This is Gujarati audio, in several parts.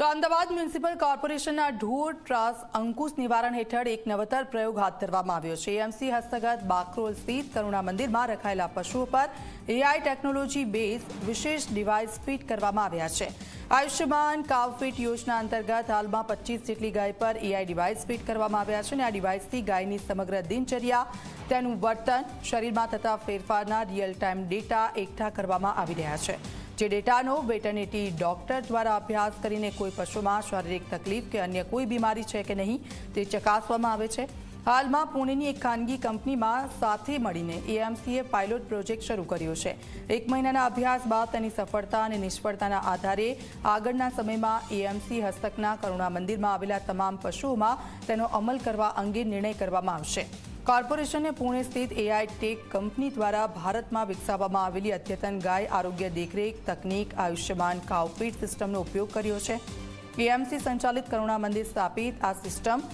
તો અમદાવાદ મ્યુનિસિપલ કોર્પોરેશનના ઢોર ત્રાસ અંકુશ નિવારણ હેઠળ એક નવતર પ્રયોગ હાથ ધરવામાં આવ્યો છે। એએમસી હસ્તગત બાકરોલ સ્થિત કરુણા મંદિરમાં રખાયેલા પશુઓ પર એઆઈ ટેકનોલોજી બેઝ વિશેષ ડિવાઇસ ફિટ કરવામાં આવ્યા છે। આયુષ્યમાન કાવ ફિટ યોજના અંતર્ગત હાલમાં 25 જેટલી ગાય પર એઆઈ ડિવાઇસ ફિટ કરવામાં આવ્યા છે અને આ ડિવાઇસથી ગાયની સમગ્ર દિનચર્યા, તેનું વર્તન, શરીરમાં થતા ફેરફારના રિયલ ટાઈમ ડેટા એકઠા કરવામાં આવી રહ્યા છે। જે ડેટાનો વેટરનિટી ડોક્ટર દ્વારા અભ્યાસ કરીને કોઈ પશુમાં શારીરિક તકલીફ કે અન્ય કોઈ બીમારી છે કે નહીં તે ચકાસવામાં આવે છે। હાલમાં પુણેની એક ખાનગી કંપનીમાં સાથે મળીને એએમસીએ પાયલોટ પ્રોજેક્ટ શરૂ કર્યો છે। 1 મહિનાના અભ્યાસ બાદ તેની સફળતા અને નિષ્ફળતાના આધારે આગળના સમયમાં એએમસી હસ્તકના કરુણા મંદિરમાં આવેલા તમામ પશુઓમાં તેનો અમલ કરવા અંગે નિર્ણય કરવામાં આવશે। કોર્પોરેશને પુણે સ્થિત એઆઈ ટેક કંપની દ્વારા ભારતમાં વિકસાવવામાં આવેલી અદ્યતન ગાય આરોગ્ય દેખરેખ તકનીક આયુષ્યમાન કાવ ફીટ સિસ્ટમનો ઉપયોગ કર્યો છે। એએમસી સંચાલિત કરુણા મંદિર સ્થાપિત આ સિસ્ટમ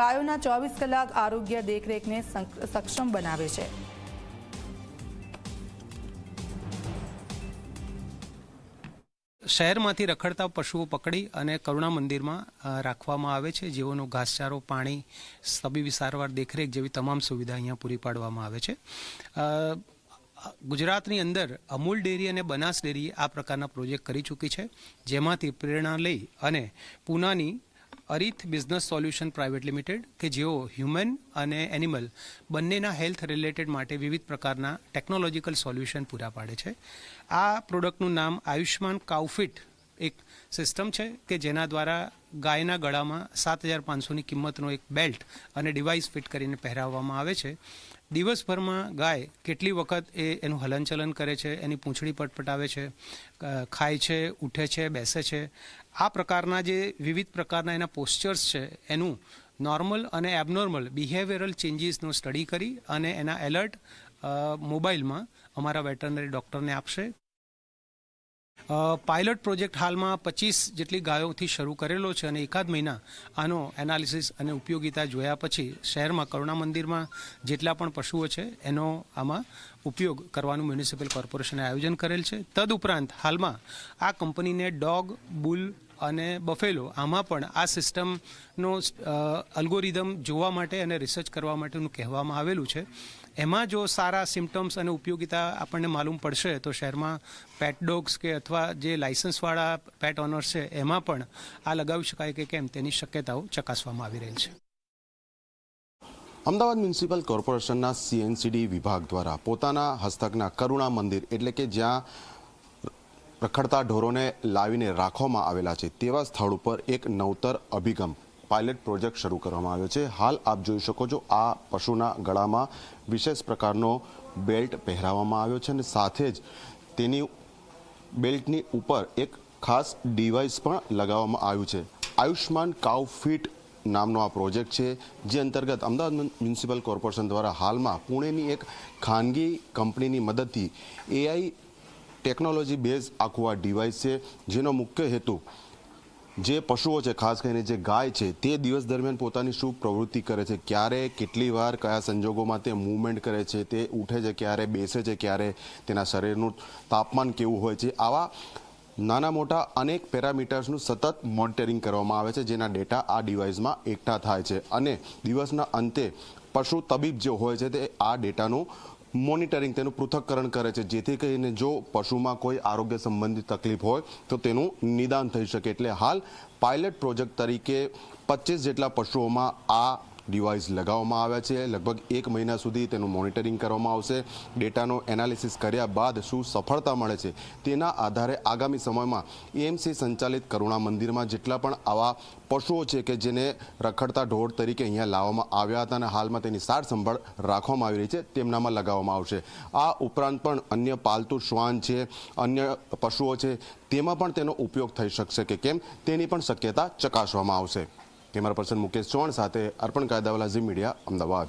ગાયોના 24 કલાક આરોગ્ય દેખરેખને સક્ષમ બનાવે છે। શહેરમાંથી રખડતા પશુઓ પકડી અને કરુણા મંદિરમાં રાખવામાં આવે છે, જેઓનો ઘાસચારો, પાણી, તબીબી સારવાર, દેખરેખ જેવી તમામ સુવિધા અહીંયા પૂરી પાડવામાં આવે છે। ગુજરાતની અંદર અમૂલ ડેરી અને બનાસ ડેરી આ પ્રકારના પ્રોજેક્ટ કરી ચૂકી છે, જેમાંથી પ્રેરણા લઈ અને પૂનાની અરીથ બિઝનેસ સોલ્યુશન પ્રાઇવેટ લિમિટેડ કે જેઓ હ્યુમન અને એનિમલ બંનેના હેલ્થ રિલેટેડ માટે વિવિધ પ્રકારના ટેકનોલોજીકલ સોલ્યુશન પૂરા પાડે છે। આ પ્રોડક્ટનું નામ આયુષ્યમાન કાવ ફિટ એક સિસ્ટમ છે કે જેના દ્વારા ગાયના ગળામાં 7,500ની કિંમતનો એક બેલ્ટ અને ડિવાઇસ ફિટ કરીને પહેરાવવામાં આવે છે। દિવસભરમાં ગાય કેટલી વખત એનું હલનચલન કરે છે, એની પૂંછડી પટપટાવે છે, ખાય છે, ઉઠે છે, બેસે છે, આ પ્રકારના જે વિવિધ પ્રકારના એના પોસ્ચર્સ છે એનું નોર્મલ અને એબનોર્મલ બિહેવિયરલ ચેન્જીસનો સ્ટડી કરી અને એના એલર્ટ મોબાઈલમાં અમારા વેટરનરી ડૉક્ટરને આપશે। પાયલોટ પ્રોજેક્ટ હાલમાં 25 જેટલી ગાયોથી શરૂ કરેલો છે અને એકાદ મહિના આનો એનાલિસિસ અને ઉપયોગિતા જોયા પછી શહેરમાં કરુણા મંદિરમાં જેટલા પણ પશુઓ છે એનો આમાં ઉપયોગ કરવાનું મ્યુનિસિપલ કોર્પોરેશને આયોજન કરેલ છે। તદુપરાંત હાલમાં આ કંપનીને ડોગ, બુલ અને બફેલો આમાં પણ આ સિસ્ટમનો અલ્ગોરિધમ જોવા માટે અને રિસર્ચ કરવા માટેનું કહેવામાં આવેલું છે। એમાં જો સારા સિમ્ટમ્સ અને ઉપયોગિતા આપણને માલુમ પડશે તો શહેરમાં પેટ ડોગ્સ કે અથવા જે લાયસન્સવાળા પેટ ઓનર્સ છે એમાં પણ આ લગાવી શકાય કે કેમ તેની શક્યતાઓ ચકાસવામાં આવી રહી છે। અમદાવાદ મ્યુનિસિપલ કોર્પોરેશનના સીએનસીડી વિભાગ દ્વારા પોતાના હસ્તકના કરુણા મંદિર એટલે કે જ્યાં રખડતા ઢોરોને લાવીને રાખવામાં આવેલા છે તેવા સ્થળ ઉપર એક નવતર અભિગમ પાયલટ પ્રોજેક્ટ શરૂ કરવામાં આવ્યો છે। હાલ આપ જોઈ શકો છો આ પશુના ગળામાં વિશેષ પ્રકારનો બેલ્ટ પહેરાવવામાં આવ્યો છે અને સાથે જ તેની બેલ્ટની ઉપર એક ખાસ ડિવાઇસ પણ લગાવવામાં આવ્યું છે। આયુષ્યમાન કાવ ફિટ નામનો આ પ્રોજેક્ટ છે, જે અંતર્ગત અમદાવાદ મ્યુનિસિપલ કોર્પોરેશન દ્વારા હાલમાં પુણેની એક ખાનગી કંપનીની મદદથી એઆઈ ટેકનોલોજી બેઝ આખું આ ડિવાઇસ છે, જેનો મુખ્ય હેતુ જે પશુઓ છે, ખાસ કરીને જે ગાય છે, તે દિવસ દરમિયાન પોતાની શું પ્રવૃત્તિ કરે છે, ક્યારે, કેટલી વાર, કયા સંજોગોમાં તે મૂવમેન્ટ કરે છે, તે ઉઠે છે ક્યારે, બેસે છે ક્યારે, તેના શરીરનું તાપમાન કેવું હોય છે, આવા નાના મોટા અનેક પેરામીટર્સનું સતત મોનિટરિંગ કરવામાં આવે છે, જેના ડેટા આ ડિવાઇસમાં એકઠા થાય છે અને દિવસના અંતે પશુ તબીબ જે હોય છે તે આ ડેટાનું મોનિટરિંગ, તેનું પૃથક્કરણ કરે છે, જેથી કરીને જો પશુમાં કોઈ આરોગ્ય સંબંધિત તકલીફ હોય તો તેનું નિદાન થઈ શકે। એટલે હાલ પાયલટ પ્રોજેક્ટ તરીકે 25 જેટલા પશુઓમાં આ ડિવાઇસ લગાવવામાં આવ્યા છે। લગભગ 1 મહિના સુધી તેનું મોનિટરિંગ કરવામાં આવશે। ડેટાનો એનાલિસિસ કર્યા બાદ શું સફળતા મળે છે તેના આધારે આગામી સમયમાં એએમસી સંચાલિત કરુણા મંદિરમાં જેટલા પણ આવા પશુઓ છે કે જેને રખડતા ઢોર તરીકે અહીંયા લાવવામાં આવ્યા હતા અને હાલમાં તેની સાર સંભાળ રાખવામાં આવી રહી છે તેમનામાં લગાવવામાં આવશે। આ ઉપરાંત પણ અન્ય પાલતુ શ્વાન છે, અન્ય પશુઓ છે, તેમાં પણ તેનો ઉપયોગ થઈ શકશે કે કેમ તેની પણ શક્યતા ચકાસવામાં આવશે। કેમેરા પર્સન મુકેશ ચૌહાણ સાથે અર્પણ કાયદાવાલા, ઝી મીડિયા, અમદાવાદ।